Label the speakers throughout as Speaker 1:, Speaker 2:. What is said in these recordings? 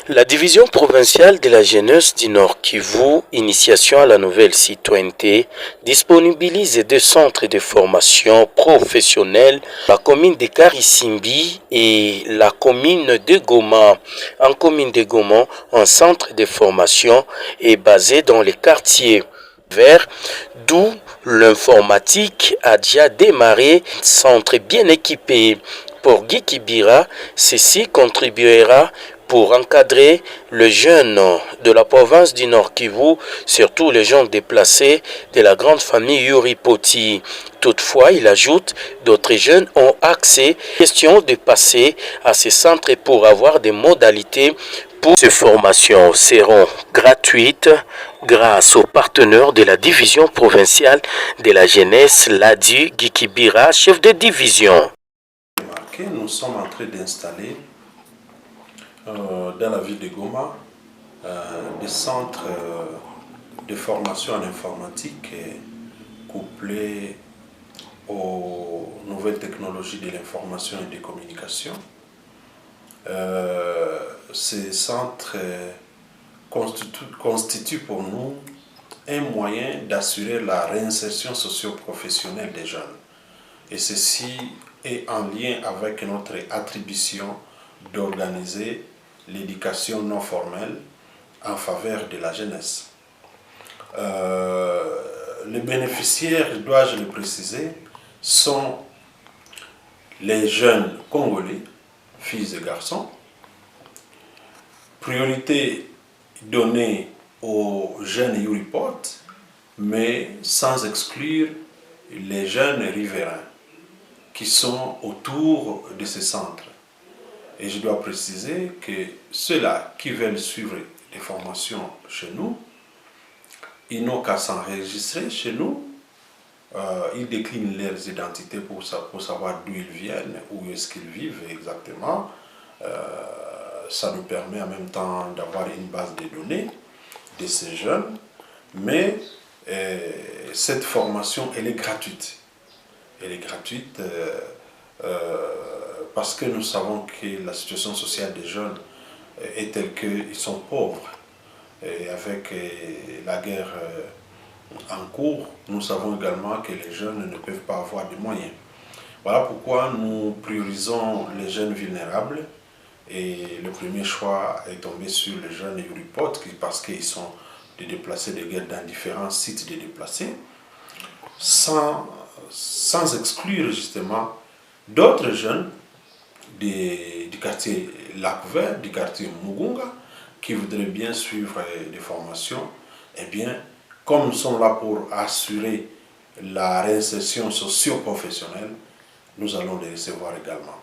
Speaker 1: La division provinciale de la jeunesse du Nord Kivu, initiation à la nouvelle citoyenneté, disponibilise deux centres de formation professionnelle, la commune de Karisimbi et la commune de Goma. En commune de Goma, un centre de formation est basé dans les quartiers verts, d'où l'informatique a déjà démarré, centre bien équipé. Pour Guy Kibira, ceci contribuera pour encadrer les jeunes de la province du Nord Kivu, surtout les gens déplacés de la grande famille Yuripoti. Toutefois, il ajoute, d'autres jeunes ont accès, question de passer à ces centres pour avoir des modalités pour ces formations seront gratuites grâce aux partenaires de la division provinciale de la jeunesse, l'ADU Gikibira, chef de division.
Speaker 2: Nous sommes en train d'installer dans la ville de Goma des centres de formation en informatique couplés aux nouvelles technologies de l'information et des communications. Ces centres constituent pour nous un moyen d'assurer la réinsertion socio-professionnelle des jeunes. Et ceci est en lien avec notre attribution d'organiser l'éducation non formelle en faveur de la jeunesse. Les bénéficiaires, dois-je le préciser, sont les jeunes congolais, filles et garçons. Priorité donnée aux jeunes Yuripot, mais sans exclure les jeunes riverains qui sont autour de ces centres. Et je dois préciser que ceux-là qui veulent suivre des formations chez nous, ils n'ont qu'à s'enregistrer chez nous. Ils déclinent leurs identités pour savoir d'où ils viennent, où est-ce qu'ils vivent exactement. Ça nous permet en même temps d'avoir une base de données de ces jeunes. Mais cette formation, elle est gratuite. Elle est gratuite parce que nous savons que la situation sociale des jeunes est telle qu'ils sont pauvres. Et avec la guerre en cours, nous savons également que les jeunes ne peuvent pas avoir de moyens. Voilà pourquoi nous priorisons les jeunes vulnérables. Et le premier choix est tombé sur les jeunes Yuripot parce qu'ils sont des déplacés de guerre dans différents sites de déplacés, sans exclure justement d'autres jeunes du quartier Lac-Vert, du quartier Mugunga, qui voudraient bien suivre des formations. Eh bien, comme nous sommes là pour assurer la réinsertion socio-professionnelle, nous allons les recevoir également.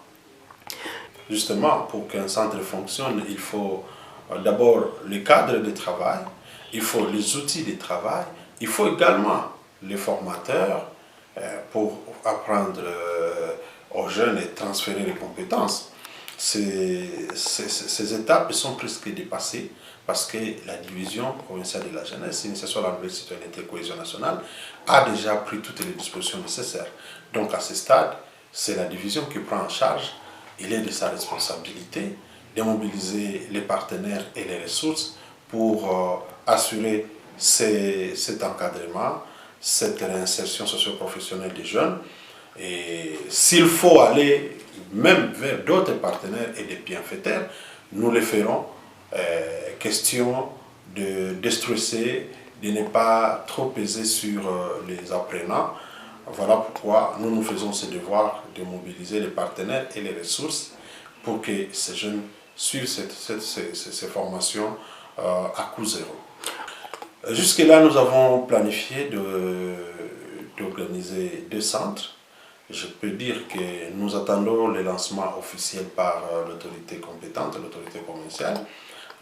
Speaker 2: Justement, pour qu'un centre fonctionne, il faut d'abord le cadre de travail, il faut les outils de travail, il faut également les formateurs pour apprendre aux jeunes et transférer les compétences. Ces étapes sont presque dépassées parce que la division provinciale de la jeunesse, initiation à la nouvelle citoyenneté et cohésion nationale, a déjà pris toutes les dispositions nécessaires. Donc à ce stade, c'est la division qui prend en charge. Il est de sa responsabilité de mobiliser les partenaires et les ressources pour assurer cet encadrement, cette réinsertion socio-professionnelle des jeunes. Et s'il faut aller même vers d'autres partenaires et des bienfaiteurs, nous le ferons. Question de déstresser, de ne pas trop peser sur les apprenants. Voilà pourquoi nous faisons ce devoir de mobiliser les partenaires et les ressources pour que ces jeunes suivent ces formations à coût zéro. Jusque-là, nous avons planifié d'organiser 2 centres. Je peux dire que nous attendons le lancement officiel par l'autorité compétente, l'autorité provinciale.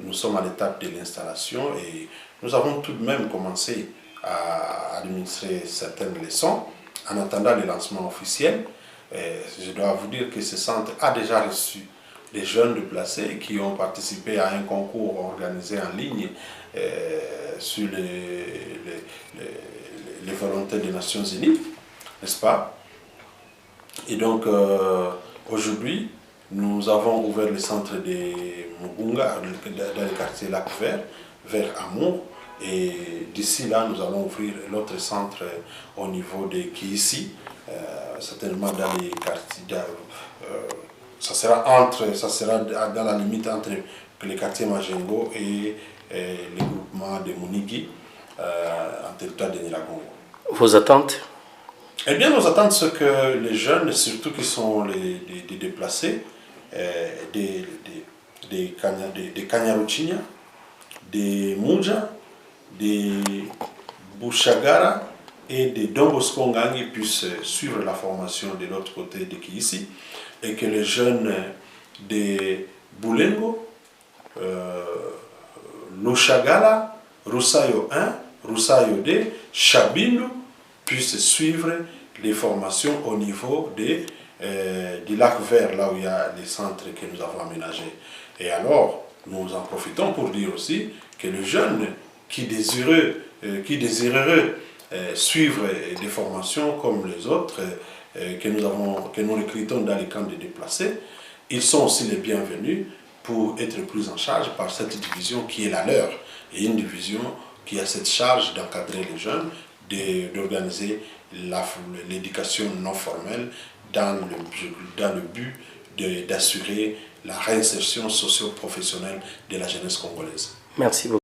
Speaker 2: Nous sommes à l'étape de l'installation et nous avons tout de même commencé à administrer certaines leçons. En attendant le lancement officiel, je dois vous dire que ce centre a déjà reçu des jeunes déplacés qui ont participé à un concours organisé en ligne sur les volontés des Nations Unies, n'est-ce pas? Et donc, aujourd'hui, Nous avons ouvert le centre de Mugunga dans le quartier Lac Vert, vers Amour. Et d'ici là, nous allons ouvrir l'autre centre au niveau de Kiissi, certainement dans les quartiers. Ça sera dans la limite entre le quartier Majengo et le groupement de Munigi, en territoire de Niragongo.
Speaker 1: Vos attentes?
Speaker 2: Eh bien, nos attentes, c'est que les jeunes, surtout qui sont les déplacés, des Kanyaruchinya, des Muja, des Bouchagara et des Domboskongangi puissent suivre la formation de l'autre côté de Kiissi, et que les jeunes de Boulengo, Lushagala, Rusayo 1, Rusayo 2, Chabindu puissent suivre les formations au niveau du lac Vert, là où il y a les centres que nous avons aménagés. Et alors, nous en profitons pour dire aussi que les jeunes qui désireraient suivre des formations comme les autres que nous recrutons dans les camps de déplacés, ils sont aussi les bienvenus pour être pris en charge par cette division qui est la leur, et une division qui a cette charge d'encadrer les jeunes, d'organiser l'éducation non formelle dans le but d'assurer la réinsertion socio-professionnelle de la jeunesse congolaise.
Speaker 1: Merci beaucoup.